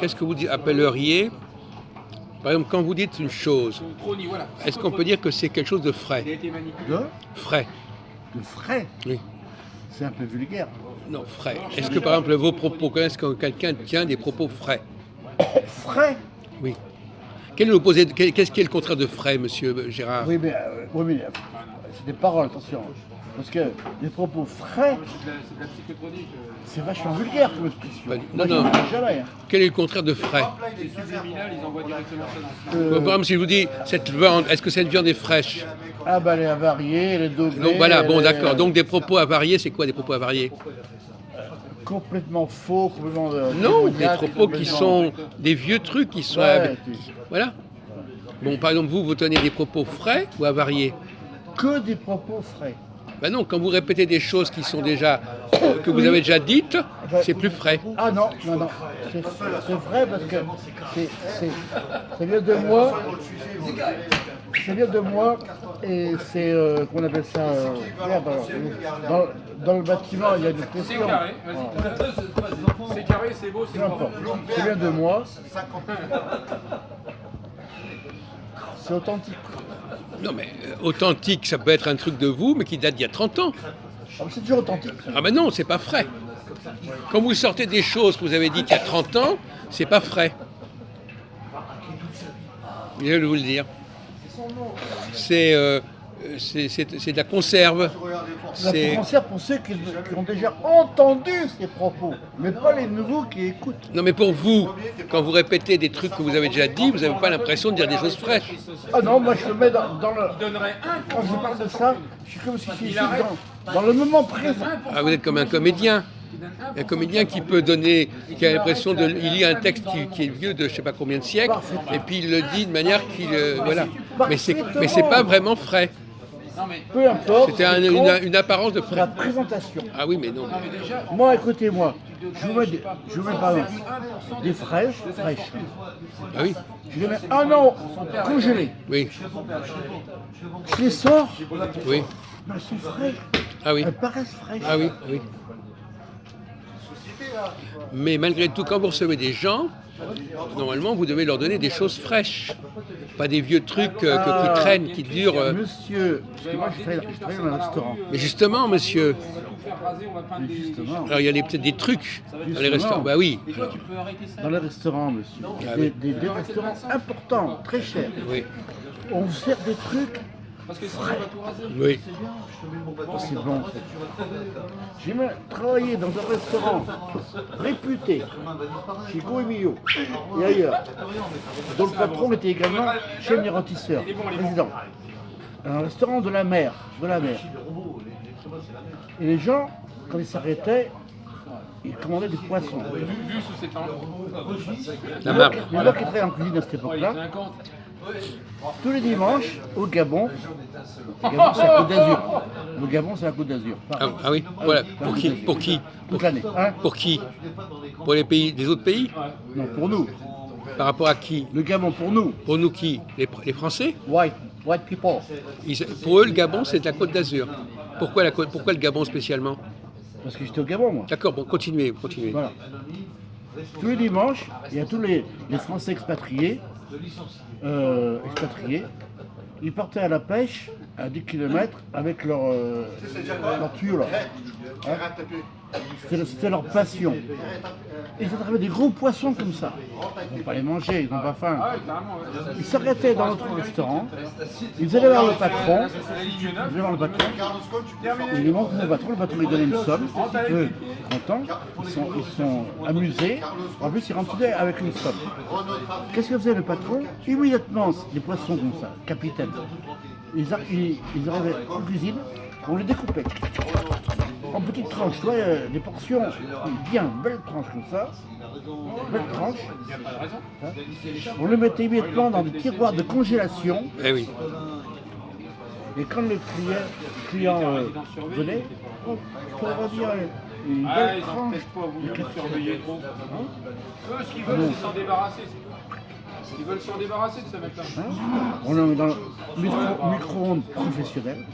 Qu'est-ce que vous appelleriez, par exemple, quand vous dites une chose, est-ce qu'on peut dire que c'est quelque chose de frais? De Frais, De frais. oui. C'est un peu vulgaire. Non, frais. Est-ce que, par exemple, vos propos, est-ce que quelqu'un tient des propos frais? Frais. Oui. Quel est l'opposé, qu'est-ce qui est le contraire de frais, monsieur Gérard? Oui, mais c'est des paroles, attention. Parce que les propos frais, c'est vachement vulgaire comme expression. Non, Moi, je non. ne dis jamais. Quel est le contraire de frais? Ils envoient directement ça Par exemple, si je vous dis, cette viande, est-ce que cette viande est fraîche? Elle est avariée, elle est doublée. Donc voilà, bon, elle est, d'accord. Donc des propos avariés, c'est quoi des propos avariés? complètement faux, complètement. Non, des démoniaque, propos qui complètement- sont des vieux trucs qui sont. Ouais, Voilà. Bon, par exemple, vous tenez des propos frais ou avariés? que des propos frais. Ben non, quand vous répétez des choses qui sont déjà que vous avez déjà dites, c'est plus frais. Ah non, c'est vrai parce que ça vient de moi. Ça vient de moi et c'est, qu'on appelle ça, merde, alors, dans le bâtiment il y a une C'est pression. carré, Voilà. vas-y. C'est carré, c'est beau, c'est Peu bon. importe. Ça vient de moi. C'est authentique. Non mais authentique, ça peut être un truc de vous, mais qui date d'il y a 30 ans. Ah, mais c'est toujours authentique. Ah ben non, c'est pas frais. Quand vous sortez des choses que vous avez dites il y a 30 ans, c'est pas frais. Je vais vous le dire. C'est de la conserve. La C'est... concert pour ceux qui ont déjà entendu ces propos, mais pas les nouveaux qui écoutent. Non mais pour vous, quand vous répétez des trucs que vous avez déjà dit, vous n'avez pas l'impression de dire des choses fraîches. Ah non, moi je le mets dans le. Donnerait un Quand je parle de ça, je suis comme si j'étais dans le moment présent. Ah, vous êtes comme un comédien. Un comédien qui peut donner, qui a l'impression de, il lit un texte qui est vieux de je sais pas combien de siècles, et puis il le dit de manière qu'il, voilà. Mais c'est pas vraiment frais. Peu importe. C'était ce qui compte, une apparence de c'est la frais. présentation. Ah oui, mais non. Moi, écoutez-moi, je vous mets par exemple des fraises fraîches. Ah oui, Je les mets un an congelées. oui, Je les sors, oui. mais elles sont fraîches. Ah oui, Elles paraissent fraîches. ah oui, oui. Mais malgré tout, quand vous recevez des gens, normalement, vous devez leur donner des choses fraîches. Pas des vieux trucs qui traînent, qui durent. Monsieur, parce que moi je travaille dans un restaurant. Mais justement, monsieur, Mais justement, alors il y a peut-être des trucs dans les Justement. restaurants. Bah oui, alors, dans les restaurants, monsieur, Ah des, oui. des restaurants importants, très chers, oui, on vous sert des trucs. oui. Oh, c'est bon. J'ai même travaillé dans un restaurant réputé, chez Goemio et ailleurs, dont le patron était également chef rôtisseur, président. Un restaurant de la mer. Et les gens, quand ils s'arrêtaient, ils commandaient du poisson. Vu sous cet angle. La marque. Les gens qui travaillaient en cuisine à cette époque-là, tous les dimanches, au Gabon, le Gabon c'est la Côte d'Azur. Le Gabon c'est la Côte d'Azur. Ah oui, voilà. Pour qui? Pour qui? Toute l'année. Hein? Pour qui? Pour les pays, des autres pays? Non, pour nous. Par rapport à qui? Le Gabon pour nous. Pour nous qui? Les Français? White people. Pour eux, le Gabon, c'est de la Côte d'Azur. Pourquoi le Gabon spécialement? Parce que j'étais au Gabon moi. D'accord, bon, continuez. Voilà. Tous les dimanches, il y a tous les Français expatriés. Ils partaient à la pêche à 10 km avec leur tuyau là. Hein? C'était leur passion. Ils attrapaient des gros poissons comme ça. Ils vont pas les manger, ils n'ont pas faim. Ils s'arrêtaient dans notre restaurant, ils allaient voir le patron, ils lui montrent le patron lui donnait une somme, eux, contents, ils sont amusés, en plus ils rentraient avec une somme. Qu'est-ce que faisait le patron? Immédiatement, des poissons comme ça, capitaine. Ils arrivaient en cuisine, on les découpait en petites tranches, tu vois, des portions bien, belles tranches comme ça, belles tranches. Hein. On les mettait immédiatement dans des tiroirs de congélation. Eh oui. Et quand le client venait, oh, on va dire une belle tranche. Surveiller trop. Eux, ce qu'ils veulent, c'est s'en débarrasser. Ils veulent s'en débarrasser de ce mec-là. Hein. On est dans le micro-ondes professionnel.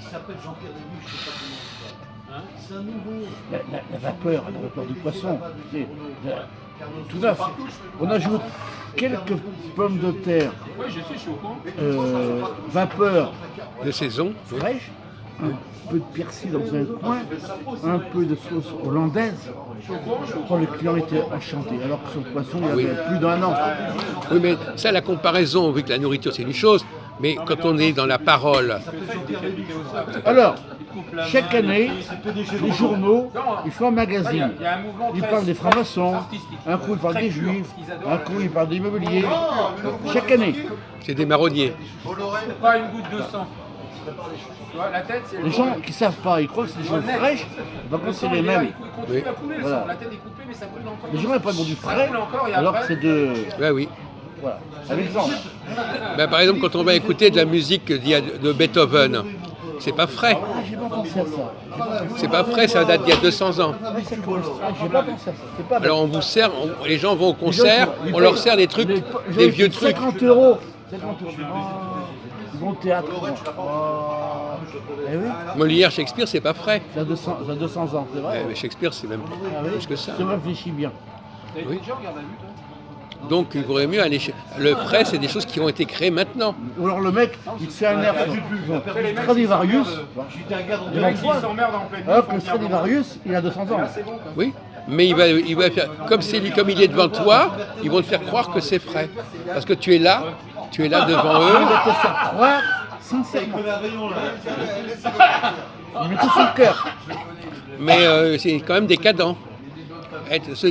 La vapeur du poisson, tu sais, tout neuf. On ajoute quelques pommes de terre, Oui, je sais, je suis au courant. vapeur De saison. fraîche, un peu de persil dans un coin, un peu de sauce hollandaise. Oh, les clients étaient enchantés, alors que sur le poisson, il y avait plus d'un an. Oui, mais ça, la comparaison, vu que la nourriture, c'est une chose, mais quand on est dans la parole, Alors, chaque année, les journaux, ils font un magazine. Il y a un mouvement Ils très parlent des francs-maçons, artistique. un coup ils parlent des Très pur, juifs, qu'ils adorent. un coup ils parlent d'immobilier. Chaque année, c'est des marronniers. Pas une goutte de sang. Tu vois, la tête, c'est les gens qui ne savent pas, ils croient que c'est des choses fraîches, par contre c'est les mêmes. Il continue à couler le Voilà. sang. La tête est coupée, mais ça coule encore. Les gens n'ont pas du Ça frais, coule encore et alors que après- c'est de... Ouais, oui. Voilà, un exemple. Ben, par exemple, quand on va écouter de la musique de Beethoven, c'est pas frais. Ah, j'ai pas pensé à ça. C'est pas frais, ça date d'il y a 200 ans. Ah, c'est cool. Ah, j'ai pas pensé à ça. C'est pas bête. Alors on vous sert, les gens vont au Les gens, concert, ils on leur payent- sert des trucs, les gens, des ils vieux payent trucs. 50 euros. 50 euros. Ils vont au théâtre. Oh. Eh oui, Molière, Shakespeare, c'est pas frais. ça a 200 ans, c'est vrai. Mais Shakespeare, c'est même Ah oui. plus que ça. Tu réfléchis bien. T'as été Oui. déjà regardé la vue, toi? Donc il vaudrait mieux aller chez... Le frais, c'est des choses qui ont été créées maintenant. Ou alors le mec, il te fait un air sur Stradivarius. Les mecs, ils s'emmerdent en pleine nuit. Alors que ils le font venir Stradivarius, il a 200 ans. Là, c'est bon, quoi. Oui. Mais il va faire, comme comme il est devant toi, ils vont te faire croire que c'est frais. Parce que tu es là devant Il eux. va te faire croire sincèrement. Il met tout sur le cœur. Mais c'est quand même décadent.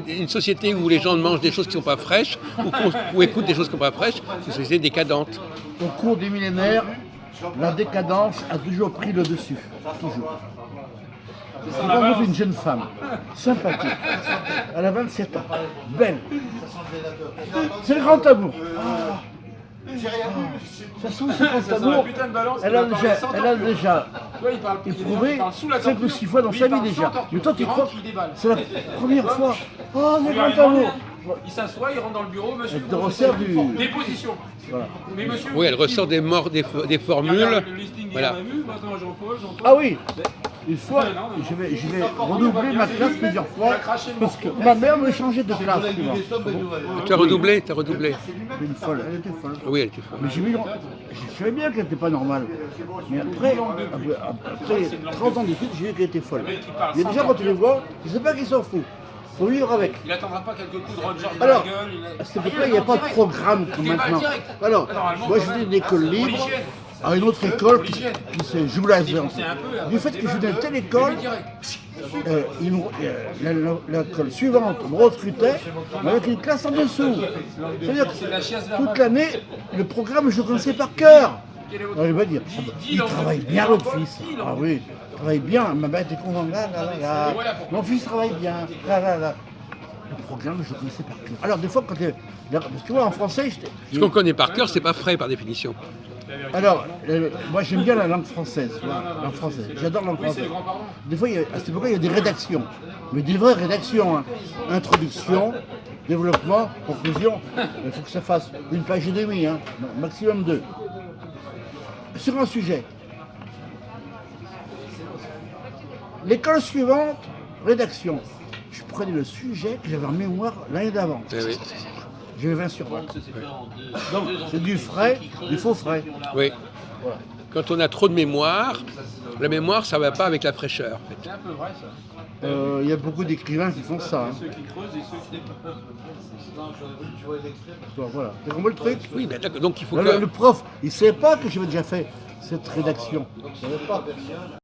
Une société où les gens mangent des choses qui ne sont pas fraîches ou écoutent des choses qui ne sont pas fraîches, c'est une société décadente. Au cours des millénaires, la décadence a toujours pris le dessus. Toujours. C'est quand vous une jeune femme, sympathique, elle a 27 ans, belle. C'est le grand amour. Ça se trouve, ce grand Ça sent la amour, putain de balance. elle a déjà Toi, il parle éprouvé sous la 5 ou 6 fois dans sa vie déjà. Mais toi, tu il crois rentre, il déballe. c'est la première fois. Oh, le Il grand arrive en amour. ligne, il s'assoit, il rentre dans le bureau, monsieur. Elle te resserre du... Déposition. Voilà. Mais monsieur. Oui, elle ressort des formules. Le listing Voilà. est vu, maintenant Jean-Paul. Ah oui, une fois, je vais redoubler ma classe plusieurs fois parce que ma mère me changeait de classe. Tu vois. Tu as redoublé, Une folle, elle était folle. Oui, elle était folle. Mais je savais bien qu'elle n'était pas normale. Mais après 30 ans d'études, j'ai vu qu'elle était folle. Il y a des gens, quand tu les vois, je ne sais pas qu'ils s'en foutent. Il faut vivre avec. Il attendra pas quelques coups de Roger dans Alors, la gueule. à cette époque-là, il n'y a pas de programme comme maintenant. Alors, moi, je venais d'une école libre à une autre école qui se joue la zone. Du fait que je venais de telle école, l'école suivante me recrutait, mais avec une classe en dessous. C'est-à-dire que toute l'année, le programme, je le connaissais par cœur. Alors, il va dire, il travaille bien, votre fils. Ah oui, il travaille bien. Ma mère était contente. Là. Mon fils travaille bien. Là. Le programme, je le connaissais par cœur. Alors, des fois, parce que tu vois, en français, Ce qu'on connaît par cœur, c'est pas frais par définition. alors, moi j'aime bien la langue française, tu vois, la langue française. J'adore la langue française. Des fois, à cette époque-là, il y a des rédactions, mais des vraies rédactions. Hein. Introduction, développement, conclusion. Il faut que ça fasse une page et demie, hein, maximum 2. Sur un sujet. L'école suivante, rédaction. Je prenais le sujet que j'avais en mémoire l'année d'avant. Oui. J'avais 20 sur 20. Donc, c'est du frais, du faux frais. Oui. Voilà. Quand on a trop de mémoire, la mémoire, ça ne va pas avec la fraîcheur. En fait. C'est un peu vrai ça. Il y a beaucoup d'écrivains qui font ça. Hein. Ceux qui creusent et ceux qui. Donc, voilà. T'as compris le truc? Oui, mais d'accord. Donc il faut Le prof, il ne savait pas que j'avais déjà fait cette rédaction. Il savait pas.